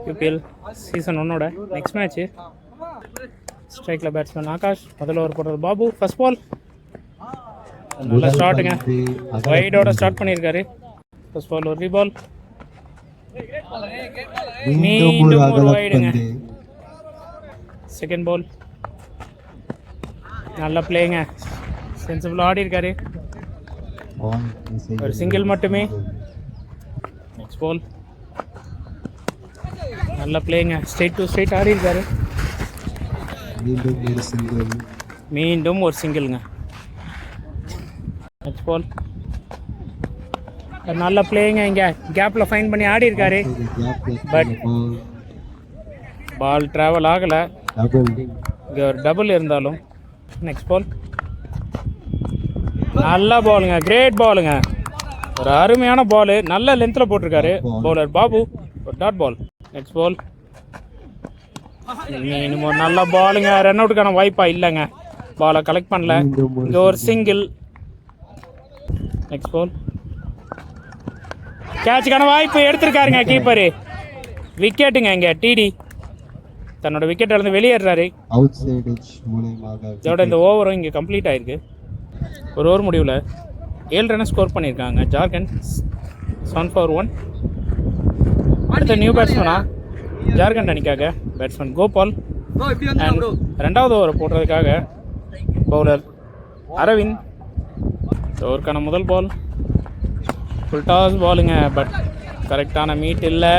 UPL season 1ஓட next match. ஸ்ட்ரைக்கில் batsman Akash, முதல்ல ஓவர் போடுறது பாபு. ஃபர்ஸ்ட் பால் நல்ல ஸ்டார்ட்டுங்க, வைடோட ஸ்டார்ட் பண்ணியிருக்காரு. ஃபர்ஸ்ட் பால் ஒரு ரீபால், மீண்டும் ஒரு வைடுங்க. செகண்ட் பால் நல்ல பிளேங்க, சென்சிபிள் ஆடி இருக்காரு, ஒரு சிங்கிள் மட்டுமே. நெக்ஸ்ட் பால் நல்ல பிளேங்க, ஸ்ட்ரெயிட் டு ஸ்ட்ரெயிட் ஆடி இருக்காரு, மீண்டும் ஒரு சிங்கிள்ங்க. நெக்ஸ்ட் பால் நல்ல பிளேங்க, இங்கே கேப்பில் ஃபைன் பண்ணி ஆடி இருக்காரு, பட் பால் ட்ராவல் ஆகலை, இங்கே ஒரு டபுள் இருந்தாலும். நெக்ஸ்ட் பால் நல்ல பாலுங்க, கிரேட் பாலுங்க, ஒரு அருமையான பாலு, நல்ல லென்த்தில் போட்டிருக்காரு பவுலர் பாபு, ஒரு டாட் பால். நெக்ஸ்ட் பால் இன்னும் ஒரு நல்ல பாலுங்க, ரன் அவுட்டுக்கான வாய்ப்பா இல்லைங்க, பாலை கலெக்ட் பண்ணல, இங்கே ஒரு சிங்கிள். நெக்ஸ்ட் பால் கேட்சுக்கான வாய்ப்பு எடுத்திருக்காருங்க கீப்பரு, விக்கெட்டுங்க. இங்கே டிடி தன்னோட விக்கெட் இருந்து வெளியேறாரு. இதோட இந்த ஓவரும் இங்கே கம்ப்ளீட் ஆயிருக்கு. ஒரு ஓவர் முடிவில் 7 ரன்னை ஸ்கோர் பண்ணியிருக்காங்க ஜார்க்கண்ட் 7 for 1. அடுத்த நியூ பேட்ஸ்மேனா ஜார்க்கண்ட் அணிக்காக பேட்ஸ்மேன் கோபால், அண்ட் ரெண்டாவது ஓவரை போடுறதுக்காக பவுலர் அரவிந்த். ஓவருக்கான முதல் பால் ஃபுல் டாஸ் பாலுங்க, பட் கரெக்டான மீட் இல்லை,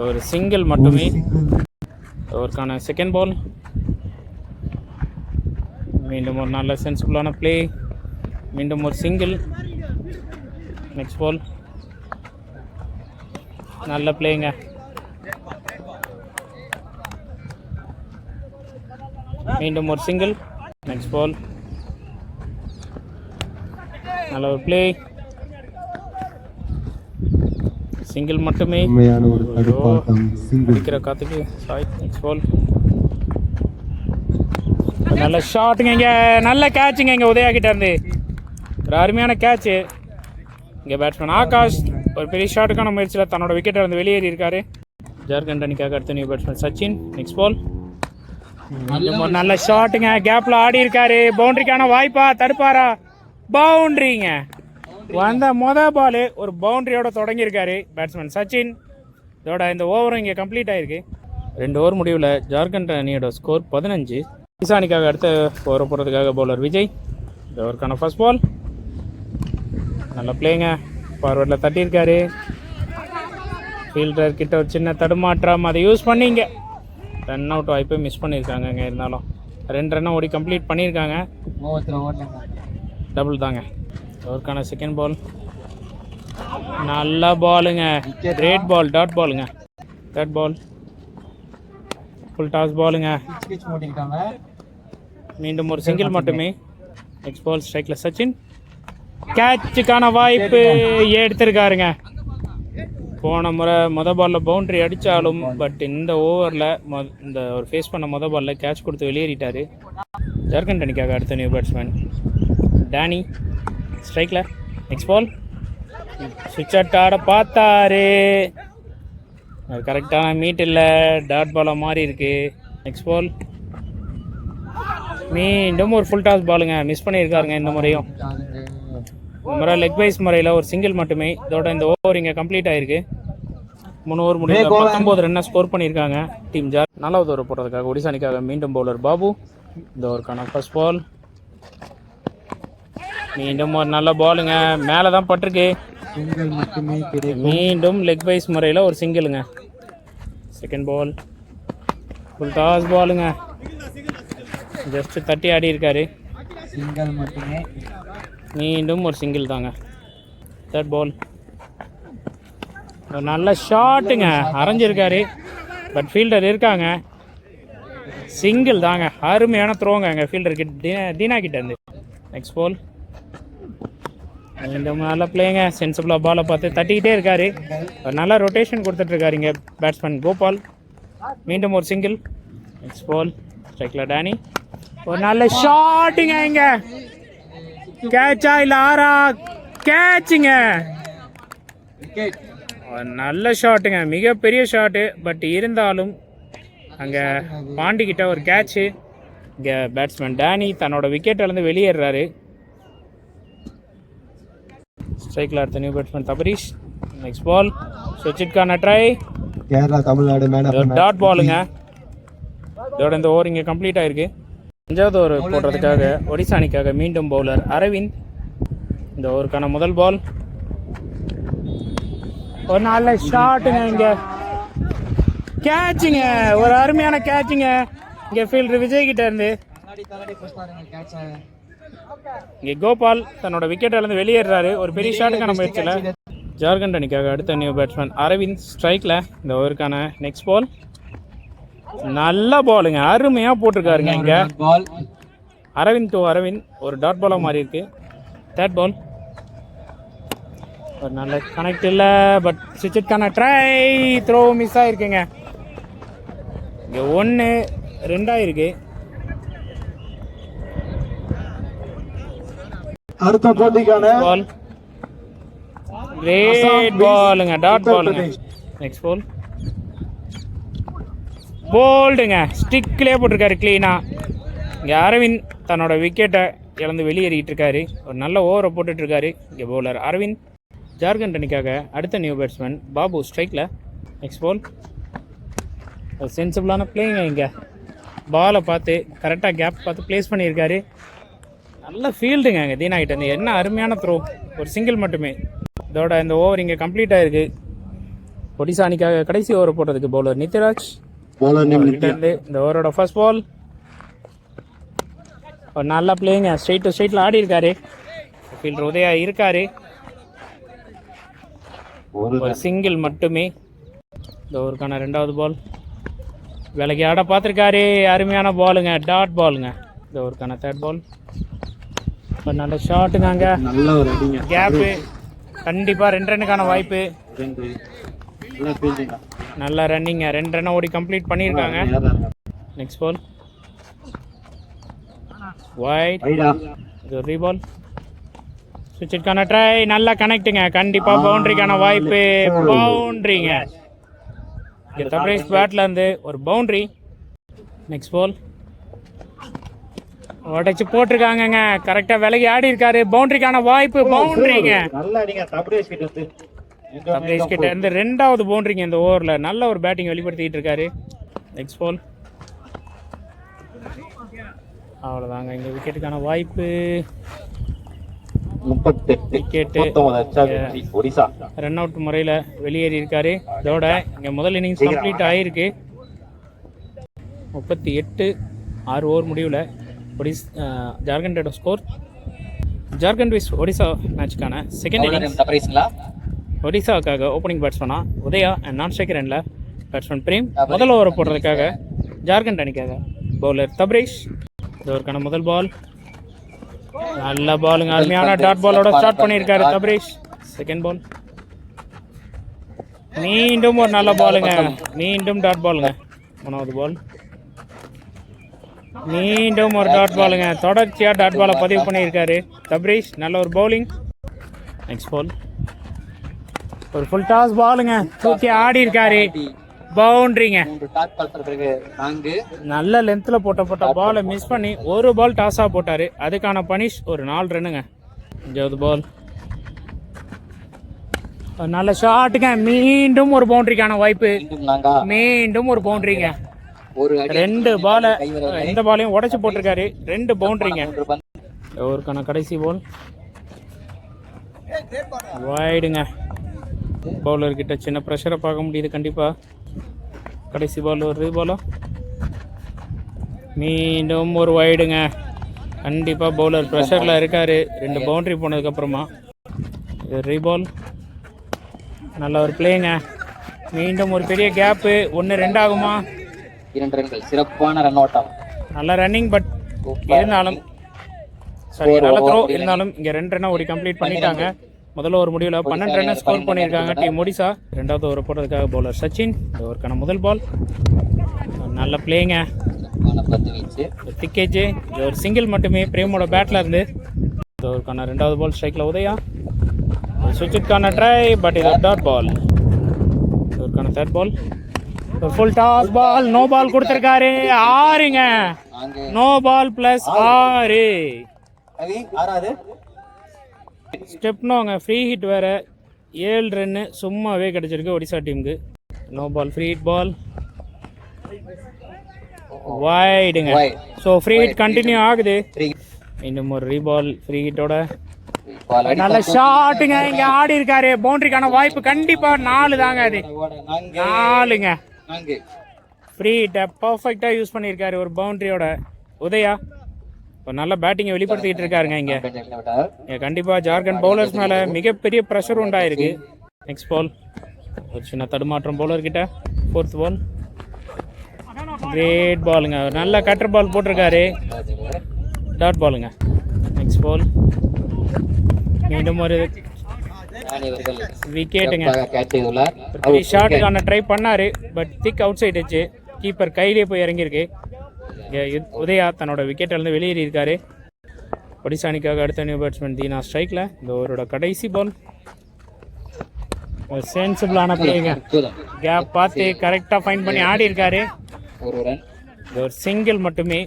ஒரு சிங்கிள் மட்டுமே. ஓவருக்கான செகண்ட் பால் மீண்டும் ஒரு நல்ல சென்சிபிளான பிளே, மீண்டும் ஒரு சிங்கிள். நெக்ஸ்ட் பால் நல்ல பிளேங்க, மீண்டும் ஒரு சிங்கிள். நெக்ஸ்ட் பால் நல்ல ஒரு பிளே, சிங்கிள் மட்டுமே, அடிக்கிற காத்துக்கு சாய். நெக்ஸ்ட் பால் நல்ல ஷாட்டுங்க, இங்கே நல்ல கேட்சுங்க, இங்கே உதயா கிட்ட இருந்து ஒரு அருமையான கேட்சு. இங்கே பேட்ஸ்மேன் ஆகாஷ் ஒரு பெரிய ஷாட்டுக்கான முயற்சியில் தன்னோட விக்கெட்டை வந்து வெளியேறி இருக்காரு ஜார்க்கண்ட் அணிக்காக. அடுத்த new batsman Sachin. Next ball நல்ல ஷாட்டுங்க, கேப்பில் ஆடி இருக்காரு, பவுண்டரிக்கான வாய்ப்பா, தடுப்பாரா, பவுண்டரிங்க. வந்த பால் ஒரு பவுண்டரியோட தொடங்கியிருக்காரு பேட்ஸ்மேன் சச்சின். இதோட இந்த ஓவரும் இங்கே கம்ப்ளீட் ஆகிருக்கு. 2 ஓவர் முடிவில் ஜார்க்கண்ட் அணியோட ஸ்கோர் 15. ஈசானிக்காக அடுத்த ஓவரை போடுறதுக்காக பவுலர் விஜய். இந்த ஓவருக்கான ஃபர்ஸ்ட் பால் நல்ல பிளேங்க, ஃபார்வர்டில் தட்டியிருக்காரு, ஃபீல்டர் கிட்ட ஒரு சின்ன தடுமாற்றம், அதை யூஸ் பண்ணிங்க ரன் அவுட் வாய்ப்பை மிஸ் பண்ணியிருக்காங்க. இங்கே இருந்தாலும் 2 ரன்னை ஓடி கம்ப்ளீட் பண்ணியிருக்காங்க, டபுள் தாங்க. ஓவருக்கான செகண்ட் பால் நல்ல பாலுங்க, கிரேட் பால், டாட் பாலுங்க. தேர்ட் பால் ஃபுல் டாஸ் பாலுங்க, மீண்டும் ஒரு சிங்கிள் மட்டுமே. நெக்ஸ்ட் பால் ஸ்ட்ரைக்கில் சச்சின், கேட்சுக்கான வாய்ப்பு எடுத்திருக்காருங்க. போன முறை பாலில் பவுண்டரி அடித்தாலும், பட் இந்த ஓவரில் இந்த ஒரு ஃபேஸ் பண்ண பாலில் கேட்ச் கொடுத்து வெளியேறிட்டார் ஜார்க்கண்ட் அணிக்காக. அடுத்த நியூ பேட்ஸ்மேன் டேனி ஸ்ட்ரைக்கில். நெக்ஸ்ட் பால் சுவிட்ச் அவுட் ஆட பார்த்தாரு, கரெக்டான மீட் இல்லை, டாட் பாலாக மாறி இருக்கு. நெக்ஸ்ட் பால் மீண்டும் ஒரு ஃபுல் டாஸ் பாலுங்க, மிஸ் பண்ணியிருக்காருங்க. இந்த முறையும் இந்த முறை லெக் வைஸ் முறையில் ஒரு சிங்கிள் மட்டுமே. இதோட இந்த ஓவர் இங்கே கம்ப்ளீட் ஆகிருக்கு. 3 ஓவர் முடிவில் 19 ரன்னை ஸ்கோர் பண்ணியிருக்காங்க டீம் ஜார். 4வது ஓவர் போடுறதுக்காக ஒடிசா அணிக்காக மீண்டும் பவுலர் பாபு. இந்த ஓவருக்கான ஃபர்ஸ்ட் பால் மீண்டும் ஒரு நல்ல பாலுங்க, மேலே தான் பட்டிருக்கு, மீண்டும் லெக் வைஸ் முறையில் ஒரு சிங்கிளுங்க. செகண்ட் பால் ஃபுல் டாஸ் பாலுங்க, ஜஸ்ட் தட்டி ஆடி இருக்காரு, சிங்கிள் மட்டுமே, மீண்டும் ஒரு சிங்கிள் தாங்க. தேர்ட் பால் ஒரு நல்ல ஷாட்டுங்க, அரைஞ்சிருக்காரு, பட் ஃபீல்டர் இருக்காங்க, சிங்கிள் தாங்க. அருமையான த்ரோங்க எங்கள் ஃபீல்டர் தீனா கிட்ட இருந்து. நெக்ஸ்ட் பால் இந்த நல்ல பிளேங்க, சென்சிபிளாக பாலை பார்த்து தட்டிக்கிட்டே இருக்காரு, ஒரு நல்ல ரொட்டேஷன் கொடுத்துட்ருக்காரு இங்கே பேட்ஸ்மேன் கோபால், மீண்டும் ஒரு சிங்கிள். நெக்ஸ்ட் பால் ஸ்ட்ரைக்கில் டேனி, ஒரு நல்ல ஷாட்டுங்க, இங்கே கேட்சா இல்லை ஆரா, கேட்சுங்க, நல்ல ஷாட்டுங்க, மிகப்பெரிய ஷாட்டு. பட் இருந்தாலும் அங்கே பாண்டிக்கிட்ட ஒரு கேட்சு. இங்கே பேட்ஸ்மேன் டேனி தன்னோட விக்கெட்டிலேருந்து வெளியேறாரு. ஸ்ட்ரைக்கில் அடுத்த new batsman Tabrez. Next ball சுவிட்சிட்கான ட்ரை. கேரளா தமிழ்நாடு டாட் பாலுங்க. இதோட இந்த ஓவர் இங்கே கம்ப்ளீட் ஆயிருக்கு. 5வது ஓவர் போடுறதுக்காக ஒடிசா அணிக்காக மீண்டும் பவுலர் அரவிந்த். இந்த ஓவருக்கான முதல் பால். ஒரு நல்ல ஷாட்டுங்க, இங்கே கேட்சுங்க, ஒரு அருமையான கேட்சுங்க. இங்கே ஃபீல்டர் விஜய் கிட்ட இருந்து இங்கே கோபால் தன்னோட விக்கெட்டிலேருந்து வெளியேறாரு. ஒரு பெரிய ஷாட்டுக்கான முயற்சியில். ஜார்க்கண்ட் அணிக்காக அடுத்த நியூ பேட்ஸ்மேன் அரவிந்த் ஸ்ட்ரைக்கில். இந்த ஓவருக்கான நெக்ஸ்ட் பால். நல்ல பாலுங்க, அருமையாக போட்டிருக்காருங்க. இங்கே அரவிந்த் டு அரவிந்த் ஒரு டாட் பாலாக மாறி இருக்கு. தேர்ட் பால் ஒரு நல்ல கனெக்ட் இல்லை. பட் சுவிட்சிட்கான ட்ரை. த்ரோ மிஸ் ஆகிருக்குங்க. இங்கே 1-2 ஆயிருக்கு. அடுத்த போட்டிக்கான பால். கிரேட் பாலுங்க, டாட் பாலுங்க. நெக்ஸ்ட் பால் போல்டுங்க, ஸ்டிக்லேயே போட்டிருக்காரு க்ளீனாக. இங்கே அரவிந்த் தன்னோட விக்கெட்டை இழந்து வெளியேறிட்டு இருக்காரு. ஒரு நல்ல ஓவரை போட்டுட்ருக்காரு இங்கே பவுலர் அரவிந்த். ஜார்க்கண்ட் அணிக்காக அடுத்த நியூ பேட்ஸ்மேன் பாபு ஸ்ட்ரைக்கில். நெக்ஸ்ட் பால் ஒரு சென்சிபிளான பிளேங்க. இங்கே பாலை பார்த்து கரெக்டாக கேப் பார்த்து ப்ளேஸ் பண்ணியிருக்காரு. நல்ல ஃபீல்டுங்க இங்கே தீனாகிட்ட இருந்து. என்ன அருமையான த்ரோ, ஒரு சிங்கிள் மட்டுமே. இதோட இந்த ஓவர் இங்கே கம்ப்ளீட் ஆகிருக்கு. ஒடிசா அணிக்காக கடைசி ஓவர் போட்டதுக்கு பவுலர் நித்யராஜ். இந்த ஓவரோட ஃபர்ஸ்ட் பால் ஒரு நல்ல பிளேங்க. ஸ்ட்ரெயிட் டு ஸ்ட்ரெயிட்டில் ஆடி இருக்காரு. ஃபீல்டர் உதயா இருக்காரு. ஒரு சிங்கிள் மட்டுமே. இந்த ஓவருக்கான 2வது பால். விலகி ஆட பார்த்துருக்காரு. அருமையான பாலுங்க, டாட் பாலுங்க. இந்த ஓவருக்கான தேர்ட் பால். ஒரு நல்ல ஷாட்டுங்க. அங்கே நல்ல ஒரு கேப்பு. கண்டிப்பாக 2 ரன்னுக்கான வாய்ப்பு. நல்ல ரன்னிங்க, 2 ரன்னை ஓடி கம்ப்ளீட் பண்ணியிருக்காங்க. Next ball wide. இது ரீபால். சுவிட்சிட்கான ட்ரை. நல்லா கனெக்டுங்க, கண்டிப்பாக பவுண்ட்ரிக்கான வாய்ப்பு. பவுண்ட்ரிங்க. தபரேஷ் பேட்ல இருந்து ஒரு பவுண்ட்ரி. நெக்ஸ்ட் பால் உடைச்சு போட்டிருக்காங்கங்க. கரெக்டாக விலகி ஆடி இருக்காரு. பவுண்ட்ரிக்கான வாய்ப்பு. பவுண்ட்ரிங்க. தபரேஷ் கிட்ட இருந்து 2வது பவுண்டரிங்க இந்த ஓவரில். நல்ல ஒரு பேட்டிங் வெளிப்படுத்திட்டு இருக்காரு. நெக்ஸ்ட் பால் அவ்வளோதாங்க. இங்கே விக்கெட்டுக்கான வாய்ப்பு. விக்கெட்டு ரன் அவுட் முறையில் வெளியேறி இருக்காரு. இதோட இங்கே முதல் இன்னிங்ஸ் கம்ப்ளீட் ஆகிருக்கு. 38 6 ஓவர் முடிவில் ஜார்க்கண்டோட ஸ்கோர். ஜார்க்கண்ட் விஸ் ஒடிசா மேட்சுக்கான செகண்ட் இன்னிங்ஸ். ஒடிசாவுக்காக ஓப்பனிங் பேட்ஸ்மேனா உதயா அண்ட் நான் ஸ்ட்ரைக்கர் எண்டில் பேட்ஸ்மேன் பிரேம். முதல் ஓவரை போடுறதுக்காக ஜார்க்கண்ட் அணிக்காக பவுலர் தபரேஷ். இதற்கான முதல் பால். நல்ல பாலுங்க, அருமையான டாட் பாலோட ஸ்டார்ட் பண்ணியிருக்காரு தபரேஷ். Second ball. மீண்டும் ஒரு நல்ல பாலுங்க, மீண்டும் டாட் பாலுங்க. 3வது பால். மீண்டும் ஒரு டாட் பாலுங்க. தொடர்ச்சியாக டாட் பாலை பதிவு பண்ணியிருக்காரு தபரேஷ். நல்ல ஒரு பவுலிங். நெக்ஸ்ட் பால் ஒரு ஃபுல் டாஸ் பாலுங்க. தூக்கி ஆடி இருக்காரு. பவுண்டரிங்க. நல்ல லென்த்தில் போட்ட பாலை மிஸ் பண்ணி ஒரு பால் டாஸாக போட்டார். அதுக்கான பனிஷ் ஒரு 4 ரன்னுங்க. 5வது பால். நல்ல ஷாட்டுங்க. மீண்டும் ஒரு பவுண்டரிக்கான வாய்ப்பு. மீண்டும் ஒரு பவுண்டரிங்க. 2 பாலை எந்த பாலையும் உடைச்சு போட்டிருக்காரு. 2 பவுண்டரிங்க. ஒருக்கான கடைசி பால் வைடுங்க. பவுலர்கிட்ட சின்ன ப்ரெஷரை பார்க்க முடியுது கண்டிப்பாக. கடைசி பால் ஒரு ரீபாலோ. மீண்டும் ஒரு வைடுங்க. கண்டிப்பாக பவுலர் ப்ரெஷரில் இருக்கார். 2 பவுண்டரி போனதுக்கப்புறமா இது ரீபால். நல்ல ஒரு பிளேங்க. மீண்டும் ஒரு பெரிய கேப்பு. 1-2 ஆகுமா? 2 ரன்கள். சிறப்பான ரன் ஓட்டம். நல்ல ரன்னிங். பட் இருந்தாலும் சரி நல்ல த்ரோ இருந்தாலும் இங்கே 2 ரன்னை ஓடி கம்ப்ளீட் பண்ணிட்டாங்க. முதல்ல ஒரு முடிவில் 12 ரன்னை ஸ்கோர் பண்ணியிருக்காங்க டீம் ஒடிசா. 2வது ஓவர் போடுறதுக்காக பவுலர் சச்சின். இந்த ஓவருக்கான முதல் பால். நல்ல பிளேங்க. திக்கேஜ் ஒரு சிங்கிள் மட்டுமே பிரேமோட பேட்டில் இருந்து. இந்த ஓவருக்கான 2வது பால். ஸ்ட்ரைக்கில் உதயா. சுவிட்சுக்கான ட்ரை. பட் இது டாட் பால். ஓவருக்கான third ball. Full toss ball, no ball கொடுத்துருக்காரு. 6ங்க. No ball plus 6. ரவி ஆறாவது. ஸ்டெப்னோங்க, ஃப்ரீ ஹிட் வேறு. 7 ரன்னு சும்மாவே கிடச்சிருக்கு ஒடிசா டீமுக்கு. No ball, free hit ball வைடுங்க. ஸோ ஃப்ரீ ஹிட் கண்டினியூ ஆகுது. இன்னும் ஒரு ரீபால் ஃப்ரீ ஹிட்டோட. நல்ல ஷாட்டுங்க, இங்கே ஆடி இருக்காரு. பவுண்டரிக்கான வாய்ப்பு கண்டிப்பாக 4 தாங்க. அது 4ங்க. ஃப்ரீ ஹிட்டை பர்ஃபெக்டாக யூஸ் பண்ணியிருக்காரு ஒரு பவுண்டரியோட உதயா. இப்போ நல்ல பேட்டிங்கை வெளிப்படுத்திக்கிட்டு இருக்காருங்க. இங்கே கண்டிப்பாக ஜார்க்கண்ட் பவுலர்ஸ் மேலே மிகப்பெரிய ப்ரெஷர் உண்டாயிருக்கு. நெக்ஸ்ட் பால் ஒரு சின்ன தடுமாற்றம் பவுலர்கிட்ட. 4th பால். கிரேட் பாலுங்க, நல்ல கட்டர் பால் போட்டிருக்காரு. டாட் பாலுங்க. Next ball. மீண்டும் ஒரு விக்கெட்டுங்க. ஷாட்டுக்கான ட்ரை பண்ணாரு, பட் திக் அவுட் சைட் வச்சு கீப்பர் கையிலே போய் இறங்கியிருக்கு. உதயா தன்னோட விக்கெட்டிலேருந்து வெளியேறி இருக்காரு. ஒடிசா அணிக்காக அடுத்த நியூ பேட்ஸ்மேன் தீனா ஸ்ட்ரைக்கில். இந்த ஓவரோட கடைசி பால். சென்சிபிளான பிளேங்க, கேப் பார்த்து கரெக்டாக ஃபைன் பண்ணி ஆடி இருக்காரு. ஒரு சிங்கிள் மட்டுமே.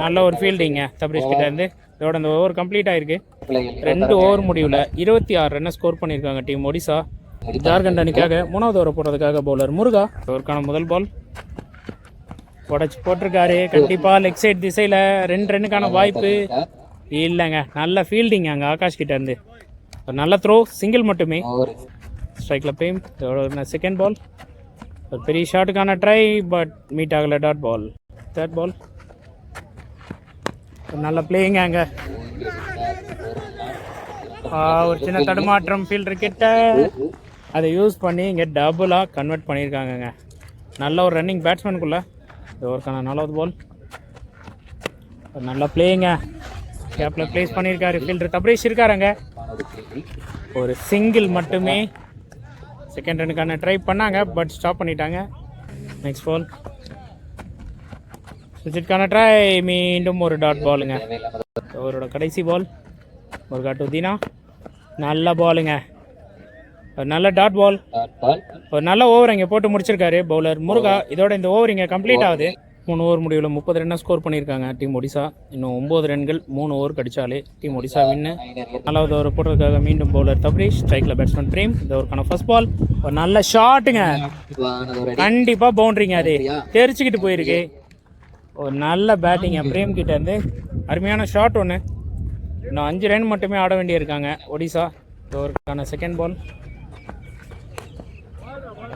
நல்ல ஒரு ஃபீல்டிங்க தப்ரீஷ் கிட்ட இருந்து. இதோட இந்த ஓவர் கம்ப்ளீட் ஆயிருக்கு. 2 ஓவர் முடிவில் 26 ரன்னை ஸ்கோர் பண்ணியிருக்காங்க டீம் ஒடிசா. ஜார்க்கண்ட் அணிக்காக 3வது ஓவர் போடுறதுக்காக பவுலர் முருகா. ஓவருக்கான முதல் பால் உடச்சி போட்டிருக்காரு. கண்டிப்பாக லெக் சைட் திசையில் 2 ரன்னுக்கான வாய்ப்பு இல்லைங்க. நல்ல ஃபீல்டிங் அங்கே ஆகாஷ் கிட்ட இருந்து. ஒரு நல்ல த்ரோ, சிங்கிள் மட்டுமே. ஸ்ட்ரைக்கில் பிரேம். இதோட செகண்ட் பால். ஒரு பெரிய ஷாட்டுக்கான ட்ரை, பட் மீட் ஆகலை. Dot ball. Third ball. நல்ல பிளேயிங்க அங்கே. ஒரு சின்ன தடுமாற்றம் ஃபீல்டர் கிட்ட. அதை யூஸ் பண்ணி இங்கே டபுளாக கன்வெர்ட் பண்ணியிருக்காங்கங்க. நல்ல ஒரு ரன்னிங் பேட்ஸ்மேனுக்குள்ளே. ஓவருக்கான 4வது பால். நல்ல பிளேயிங்க, கேப்பில் ப்ளேஸ் பண்ணியிருக்காரு ஃபீல்டர் தப்ரீஷ் இருக்காருங்க. ஒரு சிங்கிள் மட்டுமே. செகண்ட் ரனுக்கான ட்ரை பண்ணாங்க, பட் ஸ்டாப் பண்ணிட்டாங்க. Next ball. சுஜித்கான ட்ரை, மீண்டும் ஒரு டாட் பாலுங்க. அவரோட கடைசி பால். முருகா டு தீனா. நல்ல பாலுங்க, ஒரு நல்ல டாட் பால். ஒரு நல்ல ஓவர் இங்கே போட்டு முடிச்சிருக்காரு பவுலர் முருகா. இதோட இந்த ஓவர் இங்கே கம்ப்ளீட் ஆகுது. 3 ஓவர் முடிவில் 30 ரன்னை ஸ்கோர் பண்ணியிருக்காங்க டீம் ஒடிசா. இன்னும் 9 ரன்கள் 3 ஓவர் கடிச்சாலே டீம் ஒடிசா வின்னு. 4வது ஓவர் போடுறதுக்காக மீண்டும் பவுலர் தப்ரீஷ். ஸ்ட்ரைக்கில் பேட்ஸ்மேன் பிரேம். இந்த ஓவருக்கான ஃபர்ஸ்ட் பால். ஒரு நல்ல ஷாட்டுங்க, கண்டிப்பாக பவுண்டரிங்க. அது தெரிச்சுக்கிட்டு போயிருக்கு. ஒரு நல்ல பேட்டிங்க பிரேம் கிட்ட இருந்து. அருமையான ஷாட் ஒன்று. இன்னும் 5 ரன் மட்டுமே ஆட வேண்டியிருக்காங்க ஒடிசா. இந்த ஓவருக்கான செகண்ட் பால்.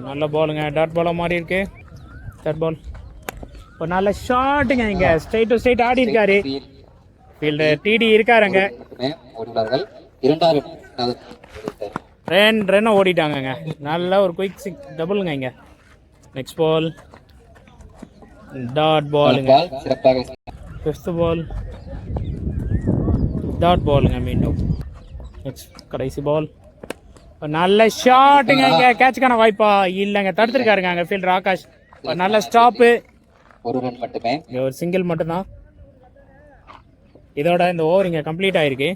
நல்ல பாலுங்க, டாட் பாலாக மாறி இருக்கு. Third ball. ஒரு நல்ல ஷாட்டுங்க, இங்கே ஸ்ட்ரைட் டு ஸ்ட்ரைட் ஆடி இருக்காரு. ஃபீல்டர் டிடி இருக்காருங்க. 2 ரன்னை ஓடிட்டாங்கங்க. நல்ல ஒரு குயிக் சிக் டபுளுங்க இங்கே. நெக்ஸ்ட் பால். டாட் பாலுங்க. 5th பால். டாட் பாலுங்க மீண்டும். நெக்ஸ்ட் கடைசி பால். நல்ல ஷாட்டுங்க, இங்கே கேட்சுக்கான வாய்ப்பா இல்லைங்க, தடுத்துருக்காருங்க அங்கே ஃபீல்டர் ஆகாஷ். நல்ல ஸ்டாப்பு. 1 ரன் மட்டுமே. ஒரு சிங்கிள் மட்டும்தான். இதோட இந்த ஓவர் இங்கே கம்ப்ளீட் ஆயிருக்கு.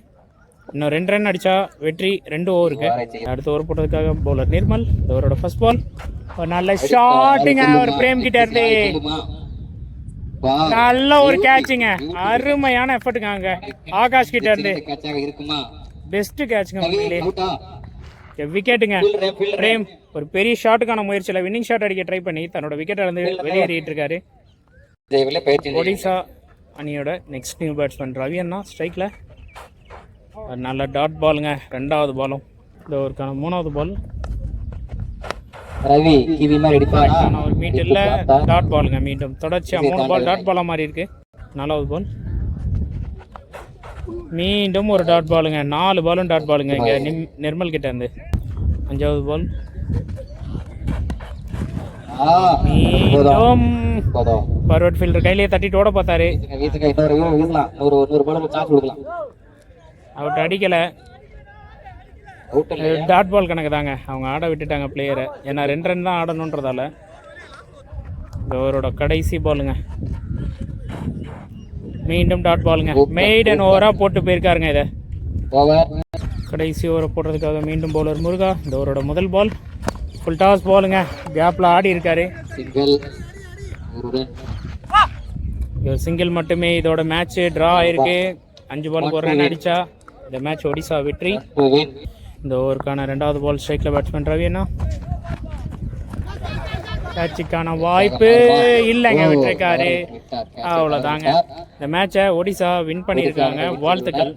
இன்னும் 2 ரன் அடித்தா வெற்றி. 2 ஓவருக்கு. அடுத்த ஓவர் போட்டதுக்காக பவுலர் நிர்மல். இந்த ஓவரோட ஃபர்ஸ்ட் பால். ஒரு நல்ல ஷாட்டுங்க, ஒரு பிரேம் கிட்ட இருந்து. நல்ல ஒரு கேட்சுங்க, அருமையான எஃபர்ட்டுங்க அங்கே ஆகாஷ் கிட்ட இருந்து. பெஸ்ட் கேட்சுங்க, விக்கெட்டுங்க. பிரேம் ஒரு பெரிய ஷாட்டுக்கான முயற்சியில் வின்னிங் ஷாட் அடிக்க ட்ரை பண்ணி தன்னோட விக்கெட்டை வந்து வெளியேறிட்டு இருக்காரு. ஒடிசா அணியோட நெக்ஸ்ட் நியூ பேட்ஸ்மேன் ரவி அண்ணா ஸ்ட்ரைக்கில். நல்ல டாட் பாலுங்க. 2வது பாலும். இந்த ஓவருக்கான 3வது பால். ரவி ஒரு மீட் இல்லை, டாட் பாலுங்க. மீண்டும் தொடர்ச்சியாக 3 பால் டாட் பாலாக மாறி இருக்கு. 4வது பால். மீண்டும் ஒரு டாட் பாலுங்க. 4 பாலும் டாட் பாலுங்க இங்கே நிர்மல் கிட்ட இருந்து. 5வது பால். மீண்டும் ஃபார்வர்ட் ஃபீல்டர் கையிலேயே தட்டிட்டு ஓட பார்த்தாரு. அவுட் அடிக்கலை. டாட் பால் கணக்கு தாங்க. அவங்க ஆட விட்டுட்டாங்க பிளேயரை. ஏன்னா 2 ரன் தான் ஆடணுன்றதால. இந்த ஓவரோட கடைசி பாலுங்க. மீண்டும் டாட் பாலுங்க. மெய்டன் ஓவராக போட்டு போயிருக்காருங்க. இதை கடைசி ஓவரை போடுறதுக்காக மீண்டும் பவுலர் முருகா. இந்த ஓவரோட முதல் பால். ஃபுல் டாஸ் போலுங்க, கேப்பில் ஆடி இருக்காரு. சிங்கிள் ஒரு ரன் சிங்கிள் மட்டுமே. இதோட மேட்ச் ட்ரா ஆயிருக்கு. 5 பாலுக்கு 1 ரன் அடிச்சா இந்த மேட்ச் ஒடிசா வெற்றி. பிரவீன் இந்த ஓவருக்கான 2வது பால் ஸ்ட்ரைக்கில் பேட்ஸ்மேன் ரவி அண்ணா. கேட்சுக்கான வாய்ப்பு இல்லைங்க, விட்டுருக்காரு. அவ்வளோதாங்க. இந்த மேட்சை ஒடிசா வின் பண்ணியிருக்காங்க. வாழ்த்துக்கள்.